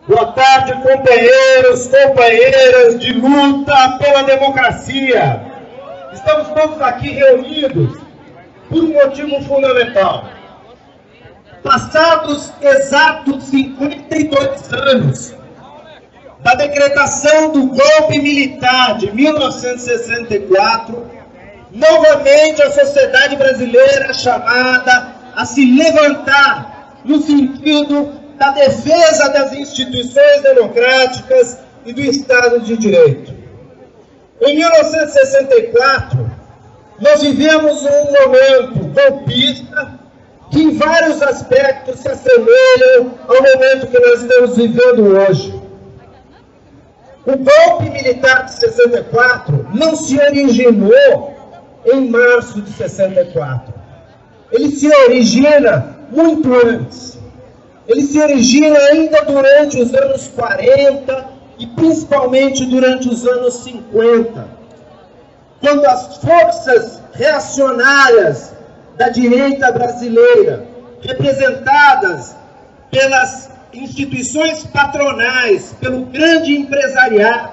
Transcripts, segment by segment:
Boa tarde, companheiros, companheiras de luta pela democracia. Estamos todos aqui reunidos por um motivo fundamental. Passados exatos 52 anos da decretação do golpe militar de 1964, novamente a sociedade brasileira é chamada a se levantar no sentido da defesa das instituições democráticas e do Estado de Direito. Em 1964, nós vivemos um momento golpista que em vários aspectos se assemelham ao momento que nós estamos vivendo hoje. O golpe militar de 64 não se originou em março de 64. Ele se origina muito antes. Ele se origina ainda durante os anos 40 e principalmente durante os anos 50, quando as forças reacionárias da direita brasileira, representadas pelas instituições patronais, pelo grande empresariado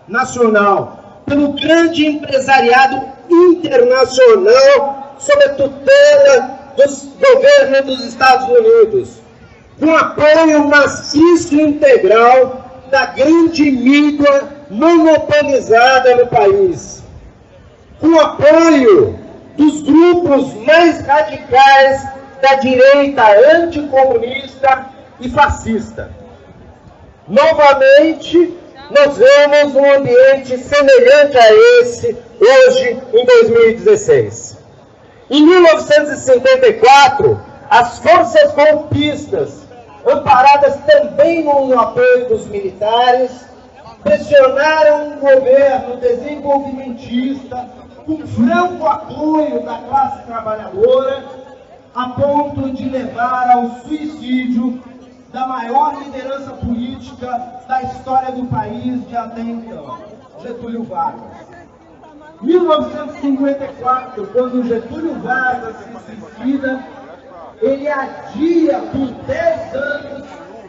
nacional, pelo grande empresariado internacional, sob a tutela dos governos dos Estados Unidos, com apoio maciço e integral da grande mídia monopolizada no país, com apoio dos grupos mais radicais da direita anticomunista e fascista. Novamente, nós vemos um ambiente semelhante a esse hoje, em 2016. Em 1954, as forças golpistas, amparadas também no apoio dos militares, pressionaram um governo desenvolvimentista com franco apoio da classe trabalhadora, a ponto de levar ao suicídio da maior liderança política da história do país de até então, Getúlio Vargas. 1954, quando Getúlio Vargas se suicida, ele adia por 10 anos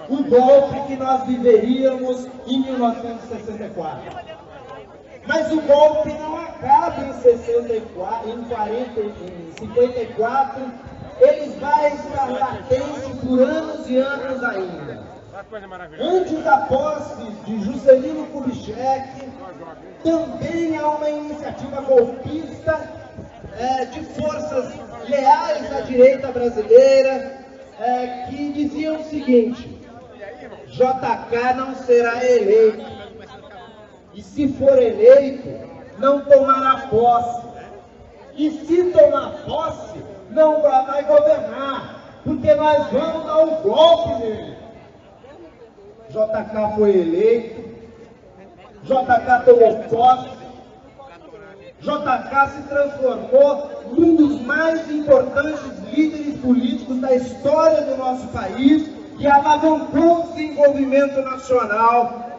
o golpe que nós viveríamos em 1964. Mas o golpe não acaba em 54, ele vai estar latente por anos e anos ainda. Antes da posse de Juscelino Kubitschek, também há uma iniciativa golpista de forças leais à direita brasileira, que diziam o seguinte: JK não será eleito, e se for eleito, não tomará posse, e se tomar posse, não vai governar, porque nós vamos dar um golpe nele. JK foi eleito, JK tomou posse, JK se transformou num dos mais importantes líderes políticos da história do nosso país e alavancou o desenvolvimento nacional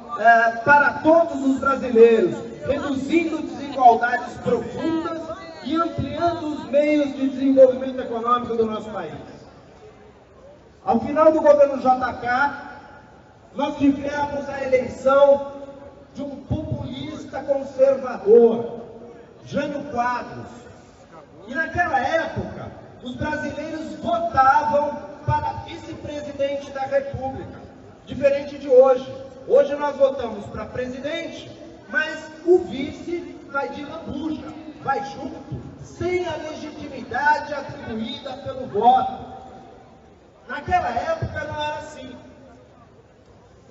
para todos os brasileiros, reduzindo desigualdades profundas e ampliando os meios de desenvolvimento econômico do nosso país. Ao final do governo JK, nós tivemos a eleição de um populista conservador, Jânio Quadros. E naquela época, os brasileiros votavam para vice-presidente da República, diferente de hoje. Hoje nós votamos para presidente, mas o vice vai de lambuja, vai junto, sem a legitimidade atribuída pelo voto. Naquela época não era assim.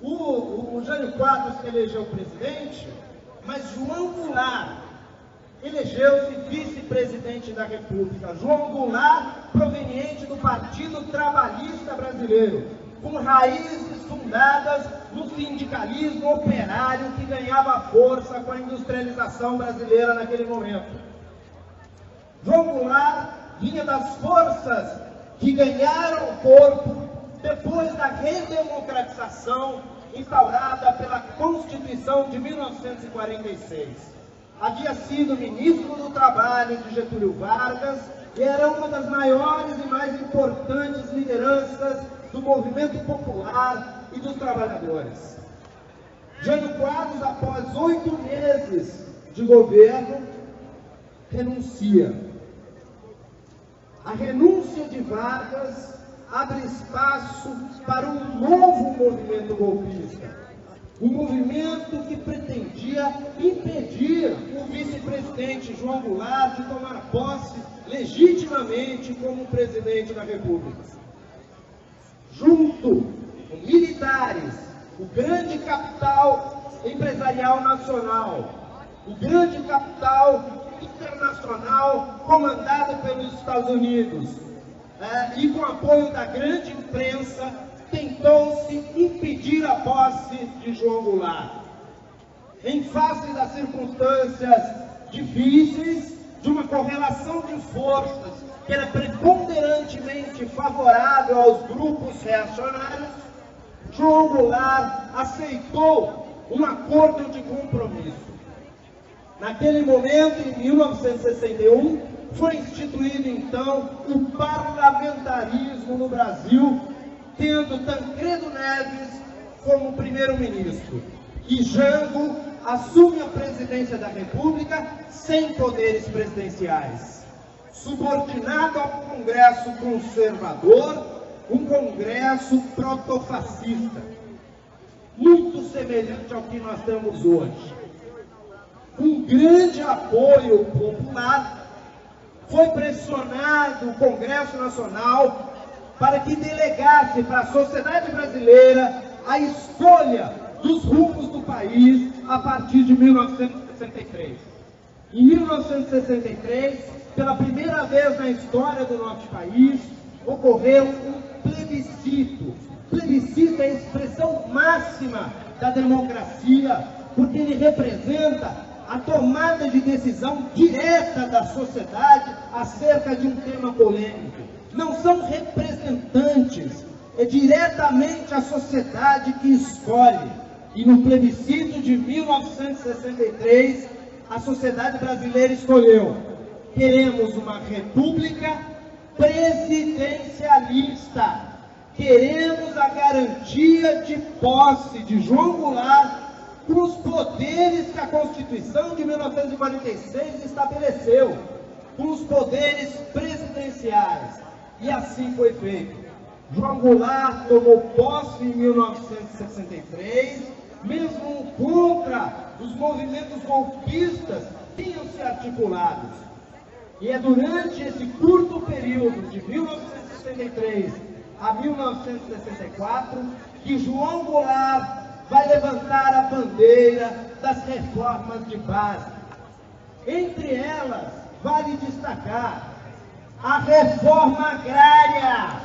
O Jânio Quadros elegeu presidente, mas João Goulart elegeu-se vice-presidente da República. João Goulart, proveniente do Partido Trabalhista Brasileiro, com raízes fundadas no sindicalismo operário que ganhava força com a industrialização brasileira naquele momento. João Goulart vinha das forças que ganharam corpo depois da redemocratização instaurada pela Constituição de 1946. Havia sido ministro do Trabalho de Getúlio Vargas e era uma das maiores e mais importantes lideranças do movimento popular e dos trabalhadores. Jânio Quadros, após 8 meses de governo, renuncia. A renúncia de Vargas abre espaço para um novo movimento golpista. Um movimento que pretendia impedir o vice-presidente João Goulart de tomar posse legitimamente como presidente da República. Junto com militares, o grande capital empresarial nacional, o grande capital internacional comandado pelos Estados Unidos, e com apoio da grande imprensa, tentou-se impedir a posse de João Goulart. Em face das circunstâncias difíceis, de uma correlação de forças que era preponderantemente favorável aos grupos reacionários, João Goulart aceitou um acordo de compromisso. Naquele momento, em 1961, foi instituído então o parlamentarismo no Brasil, tendo Tancredo Neves como primeiro-ministro. E Jango assume a presidência da República sem poderes presidenciais, subordinado ao Congresso conservador, um Congresso protofascista, muito semelhante ao que nós temos hoje. Com grande apoio popular, foi pressionado o Congresso Nacional para que delegasse para a sociedade brasileira a escolha dos rumos do país a partir de 1963. Em 1963, pela primeira vez na história do nosso país, ocorreu um plebiscito. Plebiscito é a expressão máxima da democracia, porque ele representa a tomada de decisão direta da sociedade acerca de um tema polêmico. Não são representantes, é diretamente a sociedade que escolhe. E no plebiscito de 1963, a sociedade brasileira escolheu: queremos uma república presidencialista, queremos a garantia de posse de João Goulart com os poderes que a Constituição de 1946 estabeleceu, com os poderes presidenciais. E assim foi feito. João Goulart tomou posse em 1963, mesmo contra os movimentos golpistas que tinham se articulados. E é durante esse curto período, de 1963 a 1964, que João Goulart vai levantar a bandeira das reformas de base. Entre elas, vale destacar a reforma agrária.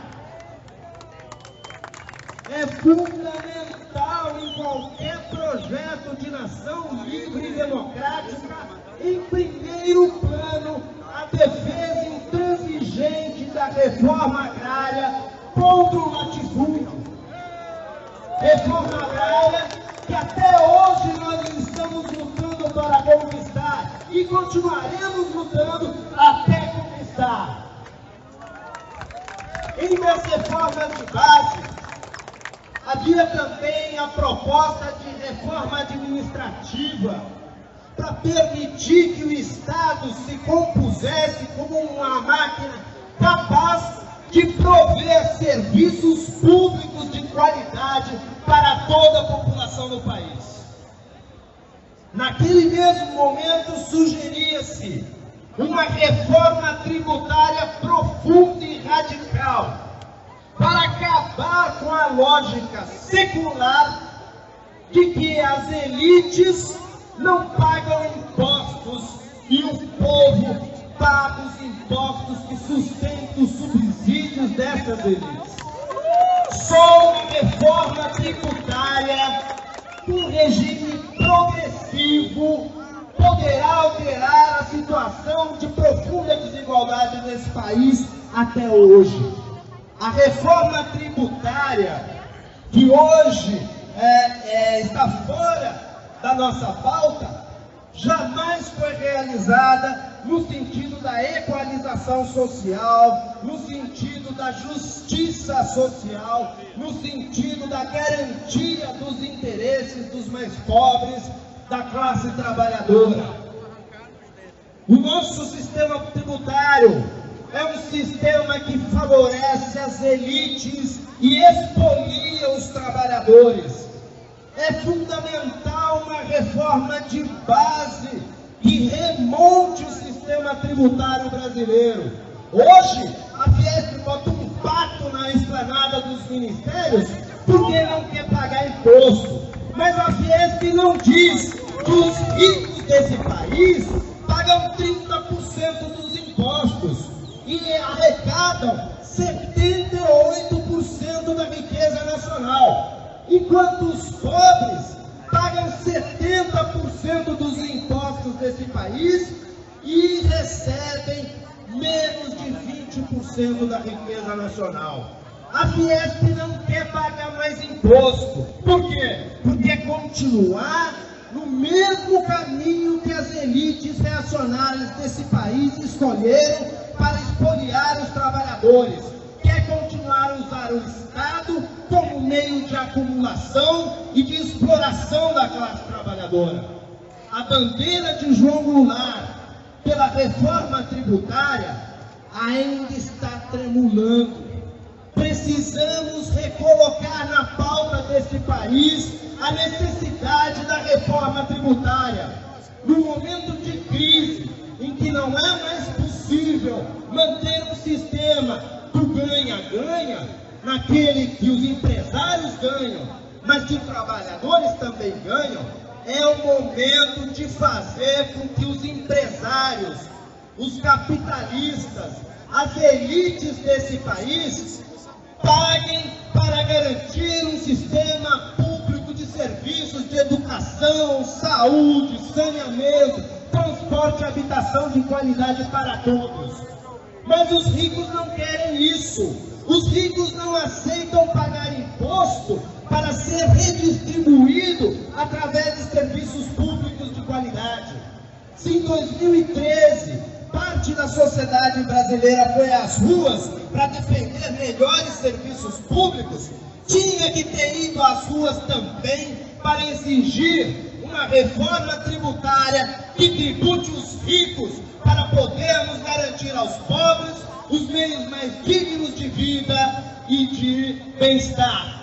É fundamental em qualquer projeto de nação livre e democrática, em primeiro plano, a defesa intransigente da reforma agrária contra o latifúndio. Reforma agrária que até hoje nós estamos lutando para conquistar e continuaremos lutando até conquistar. Entre as reformas de base, havia também a proposta de reforma administrativa para permitir que o Estado se compusesse como uma máquina capaz de prover serviços públicos de qualidade para toda a população do país. Naquele mesmo momento, sugeria-se uma reforma tributária profunda e radical para acabar com a lógica secular de que as elites não pagam impostos e o povo paga os impostos que sustentam os subsídios dessas elites. Só uma reforma tributária com regime progressivo poderá alterar a situação de profunda desigualdade nesse país até hoje. A reforma tributária, que hoje está fora da nossa pauta, jamais foi realizada no sentido da equalização social, no sentido da justiça social, no sentido da garantia dos interesses dos mais pobres, da classe trabalhadora. O nosso sistema tributário é um sistema que favorece as elites e expolia os trabalhadores. É fundamental uma reforma de base que remonte o sistema tributário brasileiro. Hoje, a Fiesp bota um pato na esplanada dos ministérios porque não quer pagar imposto. Mas a Fiesp não diz que os ricos desse país pagam 30% dos impostos e arrecadam 78% da riqueza nacional, enquanto os pobres pagam 70% dos impostos desse país e recebem menos de 20% da riqueza nacional. A Fiesp não quer pagar mais imposto. Por quê? Porque quer continuar no mesmo caminho que as elites reacionárias desse país escolheram para expoliar os trabalhadores. Quer continuar a usar o Estado como meio de acumulação e de exploração da classe trabalhadora. A bandeira de João Goulart pela reforma tributária ainda está tremulando. Precisamos recolocar na pauta desse país a necessidade da reforma tributária. No momento de crise, em que não é mais possível manter um sistema do ganha-ganha, naquele que os empresários ganham, mas que os trabalhadores também ganham, é o momento de fazer com que os empresários, os capitalistas, as elites desse país paguem para garantir um sistema público de serviços de educação, saúde, saneamento, transporte e habitação de qualidade para todos. Mas os ricos não querem isso. Os ricos não aceitam pagar imposto para ser redistribuído através de serviços públicos de qualidade. Se em 2013 parte da sociedade brasileira foi às ruas para defender melhores serviços públicos, tinha que ter ido às ruas também para exigir uma reforma tributária que tribute os ricos para podermos garantir aos pobres os meios mais dignos de vida e de bem-estar.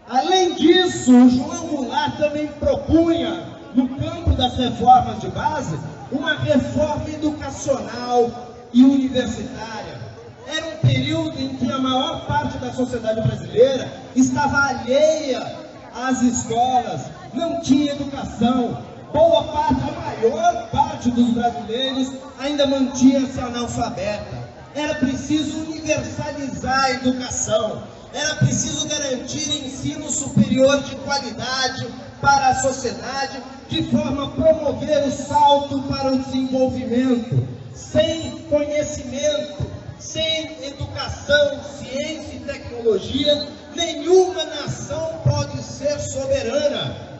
Além disso, o João Goulart também propunha, no campo das reformas de base, uma reforma educacional e universitária. Era um período em que a maior parte da sociedade brasileira estava alheia às escolas, não tinha educação. Boa parte, a maior parte dos brasileiros ainda mantinha-se analfabeta. Era preciso universalizar a educação, era preciso garantir ensino superior de qualidade para a sociedade, de forma a promover o salto para o desenvolvimento. Sem conhecimento, sem educação, ciência e tecnologia, nenhuma nação pode ser soberana.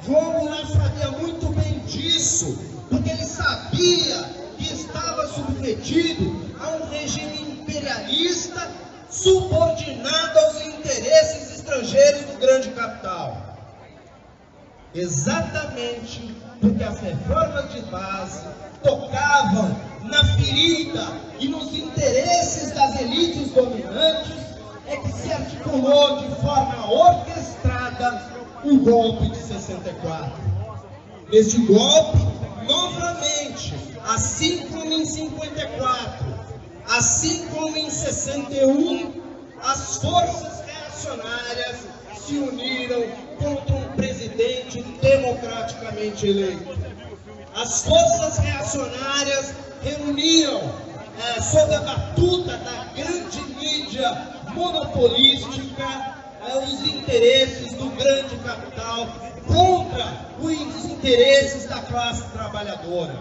João Goulart sabia muito bem disso, porque ele sabia que estava submetido a um regime imperialista subordinado aos interesses estrangeiros do grande capital. Exatamente porque as reformas de base tocavam na ferida e nos interesses das elites dominantes, é que se articulou de forma orquestrada o golpe de 64. Neste golpe, novamente, assim como em 54, assim como em 61, as forças reacionárias se uniram contra um presidente democraticamente eleito. As forças reacionárias reuniam, sob a batuta da grande mídia monopolística, os interesses do grande capital contra os interesses da classe trabalhadora.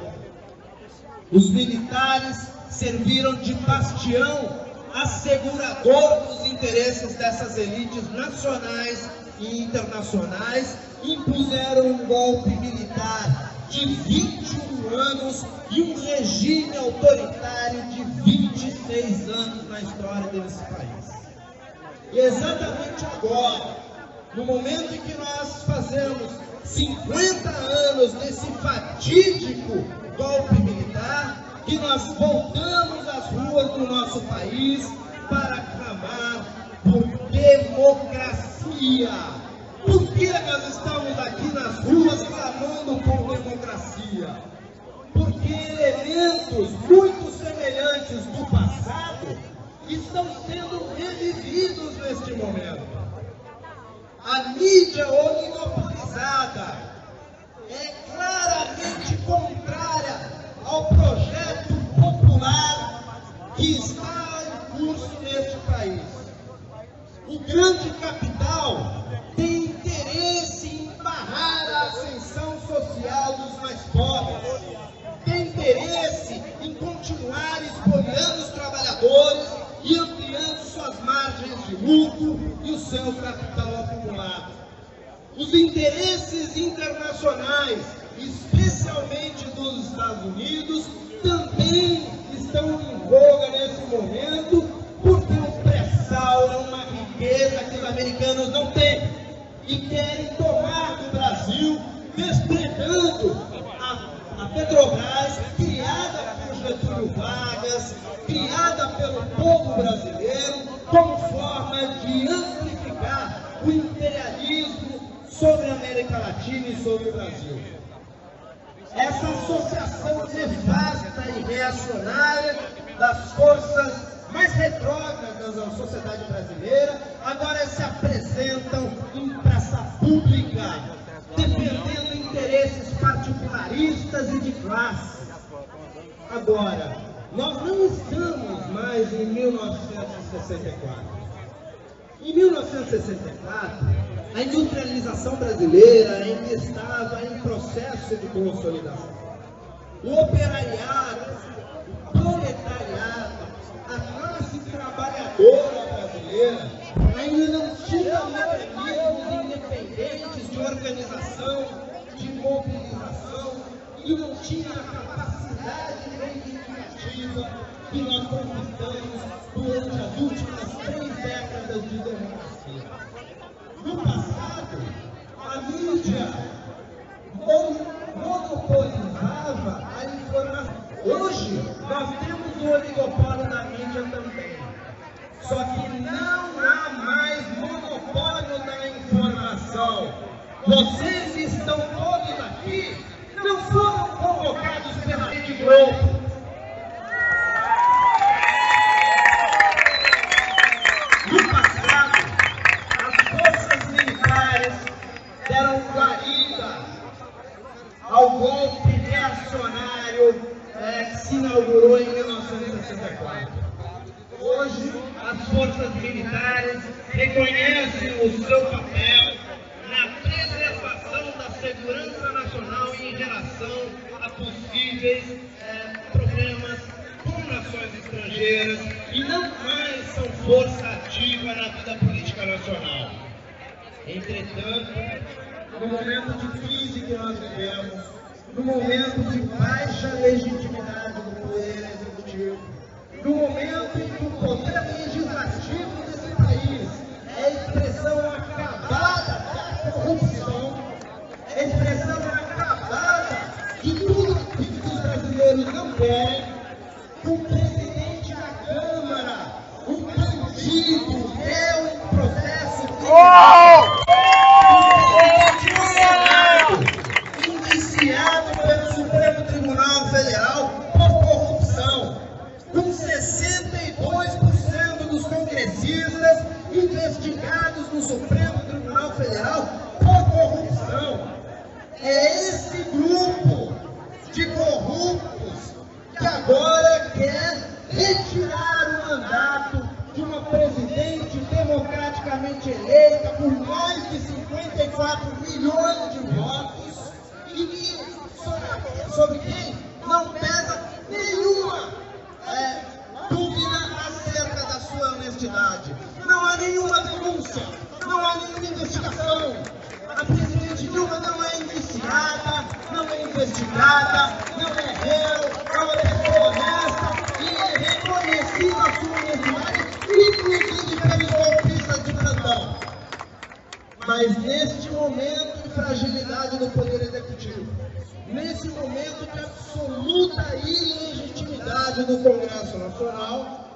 Os militares serviram de bastião assegurador dos interesses dessas elites nacionais e internacionais, impuseram um golpe militar de 21 anos e um regime autoritário de 26 anos na história desse país. E exatamente agora, no momento em que nós fazemos 50 anos desse fatídico golpe militar, que nós voltamos às ruas do nosso país para clamar por democracia. Por que nós estamos aqui nas ruas clamando por democracia? Porque elementos muito semelhantes do passado estão sendo revividos neste momento. A mídia oligopolizada é claramente contrária ao projeto popular que está em curso neste país. O grande capital tem interesse em barrar a ascensão social dos mais pobres, tem interesse em continuar explorando os trabalhadores e ampliando suas margens de lucro e o seu capital acumulado. Os interesses internacionais, especialmente dos Estados Unidos, também estão em voga nesse momento, porque o pré-sal é uma riqueza que os americanos não têm e querem tomar do Brasil, despredando a Petrobras, criada por Getúlio Vargas, criada pelo povo brasileiro, como forma de amplificar o imperialismo sobre a América Latina e sobre o Brasil. Essa associação nefasta e reacionária das forças mais retrógradas da sociedade brasileira agora se apresentam em praça pública, defendendo interesses particularistas e de classe. Agora, nós não estamos mais em 1964. Em 1964, a industrialização brasileira ainda estava em processo de consolidação. O operariado, o proletariado, a classe trabalhadora brasileira ainda não tinha mecanismos independentes de organização, de mobilização e não tinha a capacidade reivindicativa que nós conquistamos durante as últimas 3 décadas de democracia. No passado, a mídia monopolizava a informação. Hoje, nós temos o oligopólio da mídia também. Só que não há mais monopólio da informação. Vocês estão todos aqui, não foram convocados pela Rede Globo. No passado, as forças militares deram guarida ao golpe reacionário que se inaugurou em 1964. Hoje, as forças militares reconhecem o seu papel na preservação da segurança nacional em relação a possíveis problemas com nações estrangeiras e não mais são força ativa na vida política nacional. Entretanto, no momento de crise que nós vivemos, no momento de baixa legitimidade do poder executivo, no momento em que o poder legislativo desse país é a expressão acabada da corrupção, é a expressão acabada de tudo aquilo que os brasileiros não querem, o presidente da Câmara, um bandido, réu em processo criminal, indiciado pelo Supremo Tribunal Federal por corrupção, com 62% dos congressistas investigados no Supremo Tribunal Federal por corrupção. É esse grupo de corruptos que agora quer retirar o mandato de uma presidente democraticamente eleita por mais de 54 milhões de votos e que, sobre quem não pesa nenhuma dúvida acerca da sua honestidade. Não há nenhuma denúncia, não há nenhuma investigação. A presidente Dilma não é indiciada, não é investigada. investigada, não é réu, é uma pessoa honesta e é reconhecida a sua honestidade, inclusive pelos golpistas de plantão. Mas neste momento de fragilidade do Poder Executivo, nesse momento de absoluta ilegitimidade do Congresso Nacional,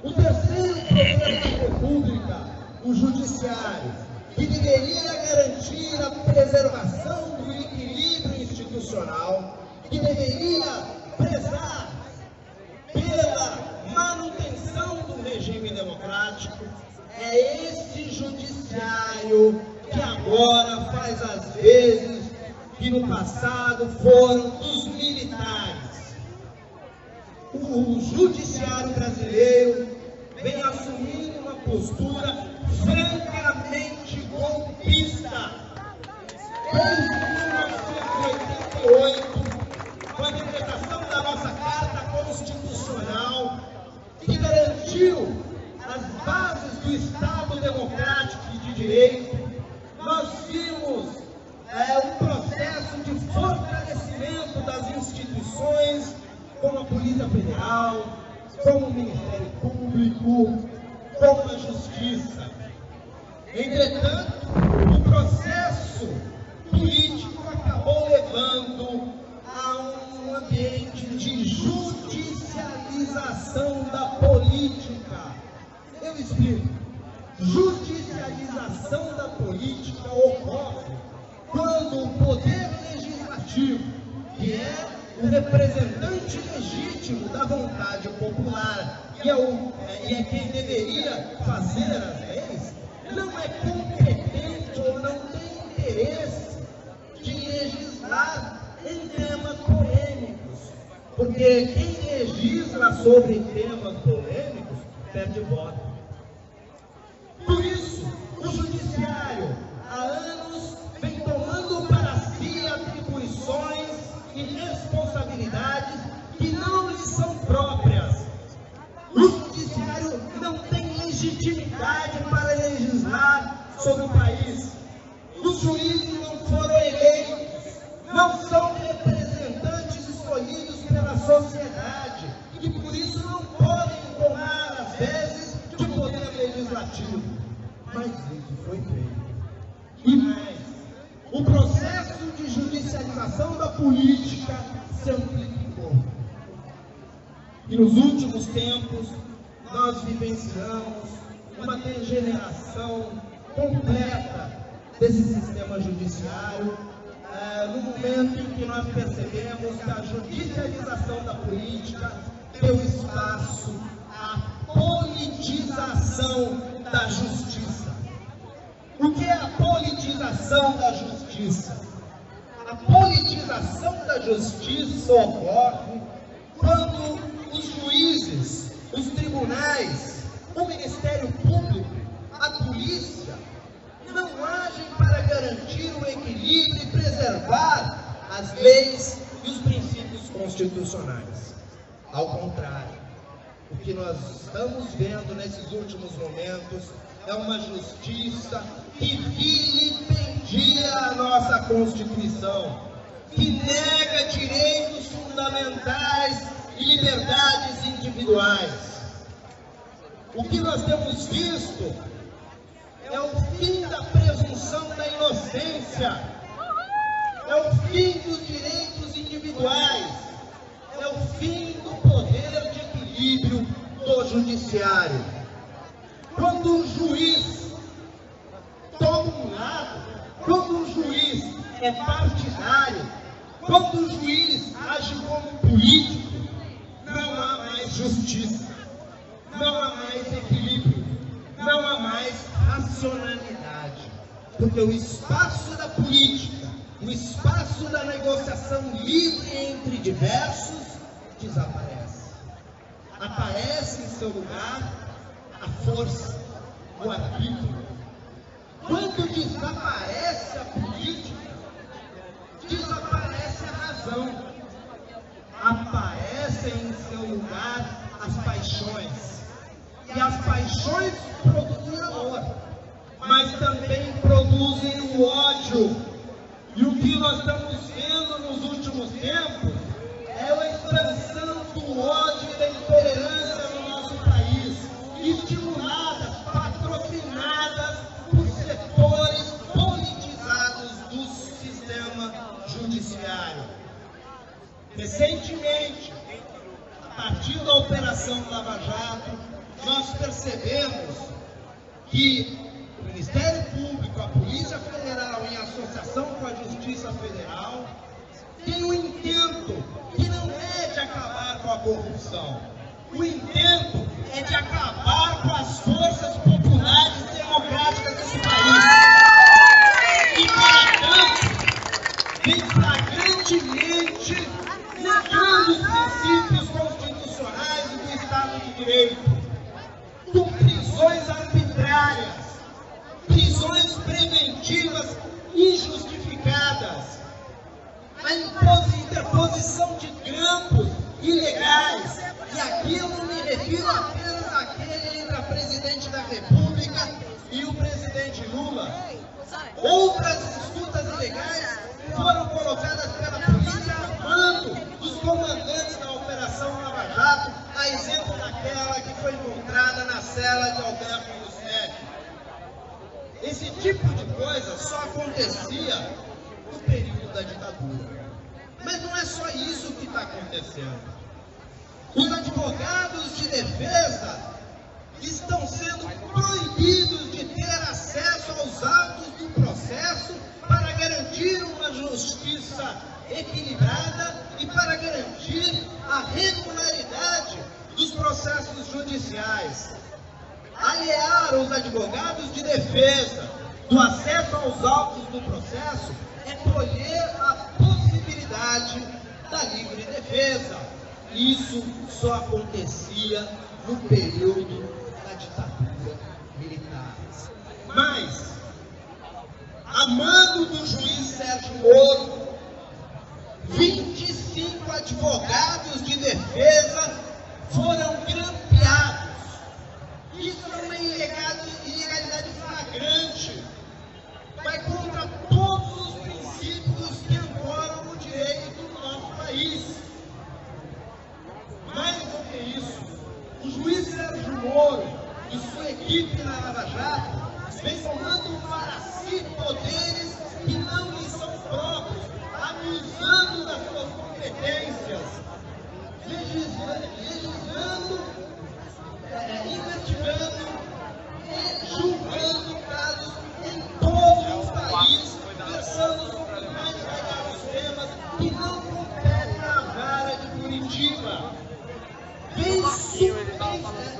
o terceiro poder da República, o Judiciário, que deveria garantir a preservação do equilíbrio institucional, que deveria prezar pela manutenção do regime democrático, é este Judiciário que agora faz as vezes que no passado foram dos militares. O Judiciário brasileiro vem assumindo uma postura francamente golpista. Desde 1988, com a decretação da nossa Carta Constitucional, que garantiu as bases do Estado democrático e de direito, nós vimos um processo de fortalecimento das instituições, como a Polícia Federal, como o Ministério Público, como a Justiça. Entretanto, o processo político acabou levando a um ambiente de judicialização da política. Eu explico. Judicialização da política ocorre quando o Poder Legislativo, que é o representante legítimo da vontade popular e é quem deveria fazer as leis, não é competente ou não tem interesse de legislar em temas polêmicos, porque quem legisla sobre temas polêmicos perde voto. Por isso, o Judiciário, há anos, vem tomando para si atribuições e responsabilidades que não lhes são próprias. O Judiciário não tem legitimidade para legislar sobre o país. Os juízes não foram eleitos, não são representantes escolhidos pela sociedade e por isso não podem tomar, às vezes, de poder legislativo. Mas isso foi feito. E mais, o processo de judicialização da política se amplificou. E nos últimos tempos, nós vivenciamos uma degeneração completa desse sistema judiciário, no momento em que nós percebemos que a judicialização da política deu espaço à politização da justiça. O que é a politização da justiça? A politização da justiça ocorre quando os juízes, os tribunais, o Ministério Público, a polícia, não agem para garantir o equilíbrio e preservar as leis e os princípios constitucionais. Ao contrário, o que nós estamos vendo nesses últimos momentos é uma justiça que vilipendia a nossa Constituição, que nega direitos fundamentais e liberdades individuais. O que nós temos visto é o fim da presunção da inocência, é o fim dos direitos individuais, é o fim do poder de equilíbrio do judiciário. Quando o juiz toma um lado, quando o juiz é partidário, quando o juiz age como político, não há mais justiça, não há mais equilíbrio, não há mais racionalidade, porque o espaço da política, o espaço da negociação livre entre diversos, desaparece. Aparece em seu lugar a força, o arbítrio. Quando desaparece a política, desaparece a razão. Aparecem em seu lugar as paixões. E as paixões produzem amor, mas também produzem o ódio. E o que nós estamos vendo nos últimos tempos é a expansão do ódio e da intolerância no nosso país, estimuladas, patrocinadas por setores politizados do sistema judiciário. Recentemente, a partir da Operação Lava Jato, nós percebemos que o Ministério Público, a Polícia Federal, em associação com a Justiça Federal, tem um intento que não é de acabar com a corrupção. O intento é de acabar com as forças populares democráticas desse país. E, portanto, vem flagrantemente negando os princípios constitucionais e do Estado de Direito, com prisões arbitrárias, prisões preventivas injustificadas, a interposição de grampos ilegais, e aqui eu não me refiro apenas àquele entre a presidente da República e o presidente Lula. Outras disputas ilegais foram colocadas pela polícia a mando dos comandantes da Operação Lava Jato, a exemplo daquela que foi encontrada na cela de Alberto Lucena. Esse tipo de coisa só acontecia no período da ditadura. Mas não é só isso que está acontecendo. Os advogados de defesa estão sendo proibidos de ter acesso aos autos do processo para garantir uma justiça equilibrada e para garantir a regularidade dos processos judiciais. Aliar os advogados de defesa do acesso aos autos do processo é colher a possibilidade da livre defesa. Isso só acontecia no período da ditadura militar. Mas, a mando do juiz Sérgio Moro, 25 advogados de defesa foram grampeados. Isso é uma ilegalidade flagrante. Vai contra todos os princípios que ancoram o direito do nosso país. Mais do que isso, o juiz Sérgio Moro e sua equipe na Lava Jato vem tomando para si poderes que não lhes são próprios, abusando das suas competências, legislando, investigando e julgando casos em todos os países, versando sobre os mais variados temas que não competem à vara de Curitiba. Vem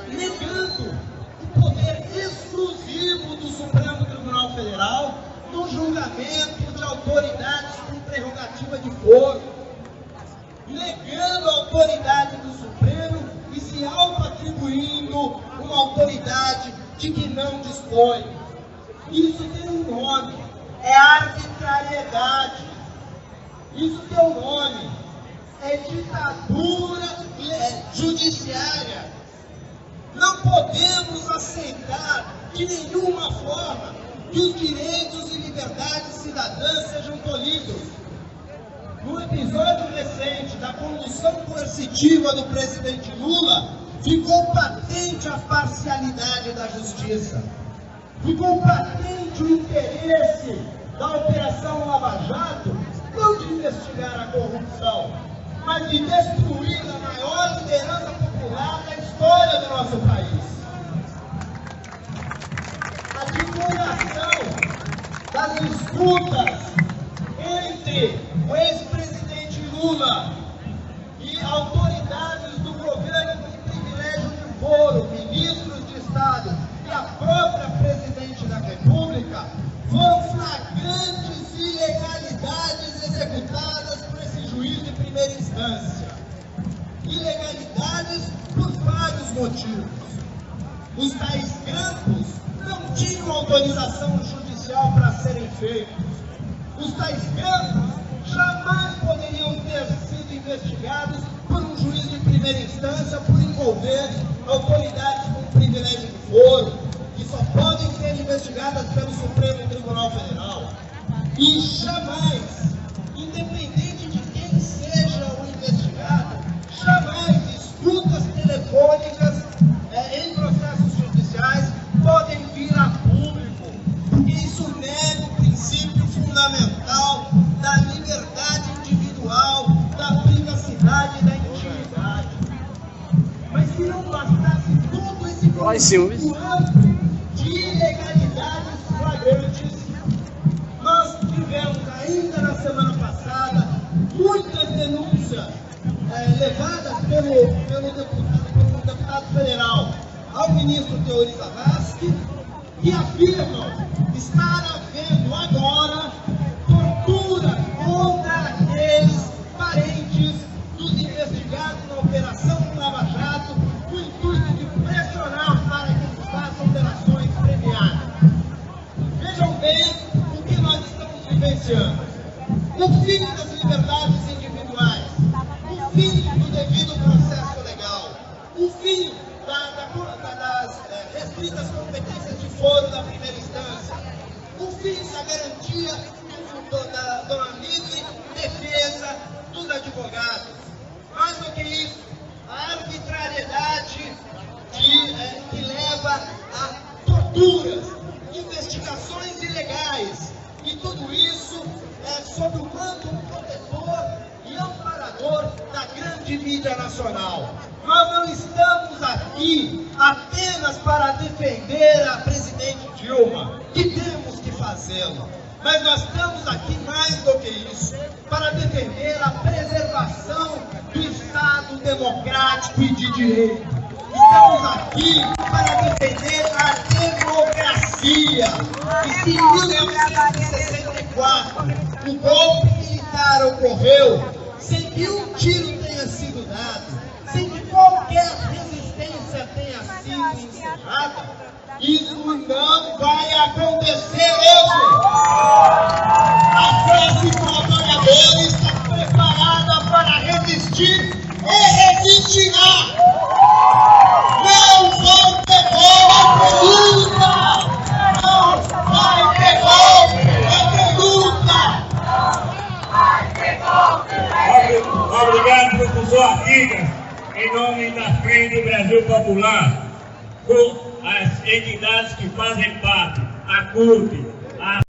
negando o poder exclusivo do Supremo Tribunal Federal no julgamento de autoridades com prerrogativa de foro, negando a autoridade do Supremo e se auto-atribuindo uma autoridade de que não dispõe. Isso tem um nome, é arbitrariedade. Isso tem um nome, é ditadura judiciária. Não podemos aceitar de nenhuma forma que os direitos e liberdades cidadãs sejam tolhidos. No episódio recente da condução coercitiva do presidente Lula, ficou patente a parcialidade da justiça. Ficou patente o interesse da Operação Lava Jato, não de investigar a corrupção, mas de destruir a maior liderança popular da história do nosso país. A divulgação das disputas entre o ex-presidente Lula e autoridades do governo com privilégio de foro, ministros de Estado e a própria presidente da República foram flagrantes ilegalidades executadas por esse juiz de primeira instância. Ilegalidades por vários motivos. Os tais grampos não tinham autorização judicial para serem feitos. Os tais grampos jamais poderiam ter sido investigados por um juiz de primeira instância por envolver autoridades com privilégio de foro, que só podem ser investigadas pelo Supremo Tribunal Federal. E jamais, independente de quem seja o investigado, jamais escutas telefônicas em processos judiciais podem vir a público, porque isso nega o princípio fundamental da liberdade individual, da privacidade e da intimidade. Mas se não bastasse todo esse conjunto amplo de ilegalidades flagrantes, nós tivemos ainda na semana passada muitas denúncias levadas pelo deputado federal ao ministro Teori Zavascki, que afirmam estar havendo agora tortura contra aqueles parentes dos investigados na Operação Lava Jato, com o intuito de pressionar para que eles façam operações premiadas. Vejam bem o que nós estamos vivenciando. O fim das liberdades individuais, o fim do devido processo legal, o fim das restritas competências de foro da primeira instância, o fim da garantia da livre defesa dos advogados. Mais do que isso, a arbitrariedade que leva a torturas, investigações ilegais, e tudo isso sob o manto protetor e amparador da grande mídia nacional. Nós não estamos aqui apenas para defender a presidente Dilma, que temos que fazê-lo, mas nós estamos aqui mais do que isso, para defender a preservação do Estado democrático e de direito. Estamos aqui para defender a democracia. E se em 1964 o golpe militar ocorreu sem que um tiro tenha sido dado, sem que qualquer resistência tenha sido encerrada, isso não vai acontecer mesmo. A classe trabalhadora está preparada para resistir e resistirá. Não vão ter golpe, luta! Não vai ter golpe, é luta! Obrigado, professor Artigas, em nome da Frente do Brasil Popular, com as entidades que fazem parte, a CUT,